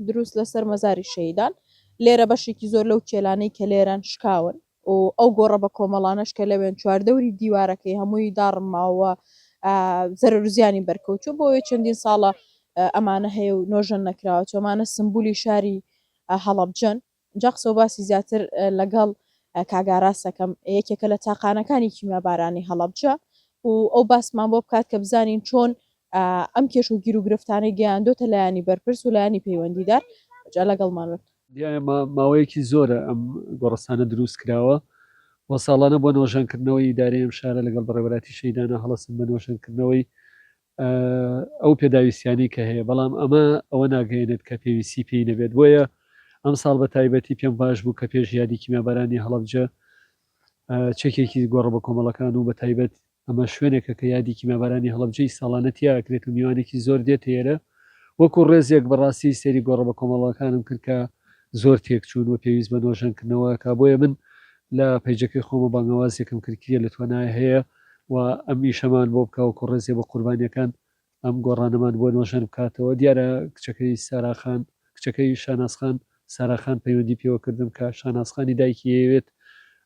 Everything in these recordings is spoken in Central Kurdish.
دروست لەسەر مەزاری شەهیدان لێرە بەشێکی زۆر لەو کێلانەی کە لێرەن شکاون و ئەو گۆڕە بە کۆمەڵانەش کە لەوێن چواردەوری دیوارەکەی هەمووی داڕماوە زەرەر و زیانی بەرکەوتووە بۆیە چەندین ساڵە ئەمانە هەیە و نۆژەن نەکراوە چۆمانە سمبولی شاری هەڵەبجەن. جا قسە و باسی زیاتر لەگەڵ کاگاراسەکەم یەکێکە لە تاقانەکانی کیمیابارانی هەڵەبجە و ئەو باسمان بۆ بکات کە بزانین چۆن ئەم کێش و گیر و گرفتانەی گەیاندۆتە لایانی بەرپرس و لایانی پەیوەندیدار. جا لەگەڵمان بن. ماوەیەکی زۆرە ئەم گۆڕستانە دروست کراوە و ساڵانە بۆ نۆژەنکردنەوەی ئیدارەی ئەم شارە لەگەڵ بەڕێوەبەتی شەیدانە هەڵەسن بە نۆژەنکردنەوەی ئەو پێداویستیانی کە هەیە بەڵام ئەمە ئەوە ناگەێنێت کە پێویستی پێی نەبێت بۆیە ئەم ساڵ بە تایبەتی پێم باش بوو کە پێش یادی کیمیابارانی هەڵەبجە چەکێکی گۆڕە بە کۆمەڵەکان و بە تایبەت ئەمە شوێنێکە کە یادی کیمیابارانی هەڵەبجەی ساڵانەتیاکرێت و میوانێکی زۆر دێت هێرە وەکو ڕێزێک بەڕاستی سێری گۆڕە بە کۆمەڵەکانم کرد کە زۆر تێکچوون و پێویست بە نۆژەنکردنەوە کا بۆیە من لە پەیجەکەی خۆمە بانگەوازێکم کردکیە لە توانای هەیە و ئەم ئیشەمان بۆ بکە و کوڕێزیێ بە قوربانیەکان ئەم گۆڕانەمان بۆ نۆژەن بکاتەوە دیارە کچەکەی ساراخان کچەکەی شاناسخان ساراخان پەیوەندی پێوەکردم کە شاناسخانی دایکی ئەوێت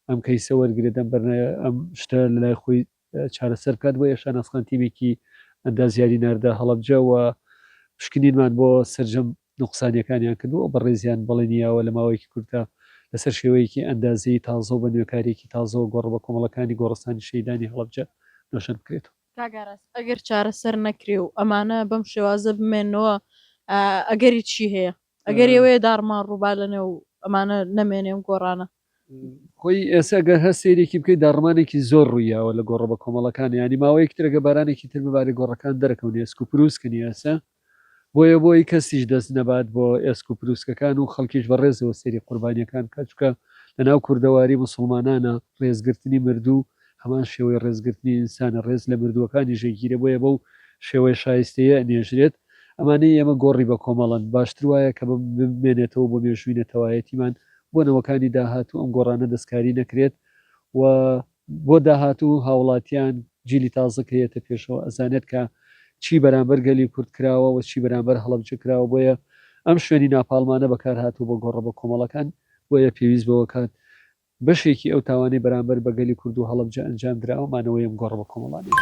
ئەم کەیسە وەرگێت ئەم شتە لەلای خۆی چارەسەر بکات بۆ شاناسخان تیمێکی ئەندازیاری ناردە هەڵەبجە و پشکنینمان بۆ سرجەم نقصانیەکانیان کردو بە ڕێزیان بەڵێنیاوە لە ماوەیەکی کورتە لەسەر شێوەیەکی ئەندازەی تازە و بە نوێکارێکی تازە و گۆڕ بە کۆمەڵەکانی گۆڕستانی شەیدانی هەڵەبجە نۆشن بکرێت. ئەگەر چارەسەر نەکرێ و ئەمانە بەم شێوازە بمێنەوە ئەگەری چی هەیە ئەگەر ئێوەیە داڕمان ڕووبا لەنێ و ئەمانە نەمێنێ و گۆڕانە خۆی ئێستا گەر هەر سێرێکی بکەیت داڕمانێکی زۆر ڕوویاوە لە گۆڕە بە کۆمەڵەکان ینی ماوەیەک ترەگە بارانێکی تر ببارێ گۆڕەکان دەرەکەون ئێسک و پرووسکردنی ئێستا بۆی کەسیش دەست نەبات بۆ ئێسک و پرووسکەکان و خەڵکیش بە ڕێزەوە سێری قوربانیەکان کەچکە لەناو کوردەواری مسلمانانە ڕێزگرتنی مردوو هەمان شێوەی ڕێزگرتنی ئینسانە ڕێز لە مردووەکانی ژێگیرە بۆیە بەو شێوەی شایستەیە نێژرێت ئەمانەی ئێمە گۆڕی بە کۆمەڵن باشتر وایە کە بمێنێتەوە بۆ مێژوینەتەوایەتیمان بۆ نەوەکانی داهاتوو ئەم گۆڕانە دەستکاری نەکرێت و بۆ داهاتوو هاوڵاتیان جیلی تازە کەیەتە پێشەوە ئەزانێت کە چی بەرامبەر گەلی کورد کراوە و چی بەرامبەر هەڵەبجە کراوە بۆیە ئەم شوێنی ناپالمانە بەکار هاتوو بۆ گۆڕە بە کۆمەڵەکان بۆیە پێویست بەوە کات بەشێکی ئەو تاوانەی بەرامبەر بە گەلی کورد و هەڵەبجە ئەنجام دراوەمانەوەی ئەم گۆڕە بە کۆمەڵانی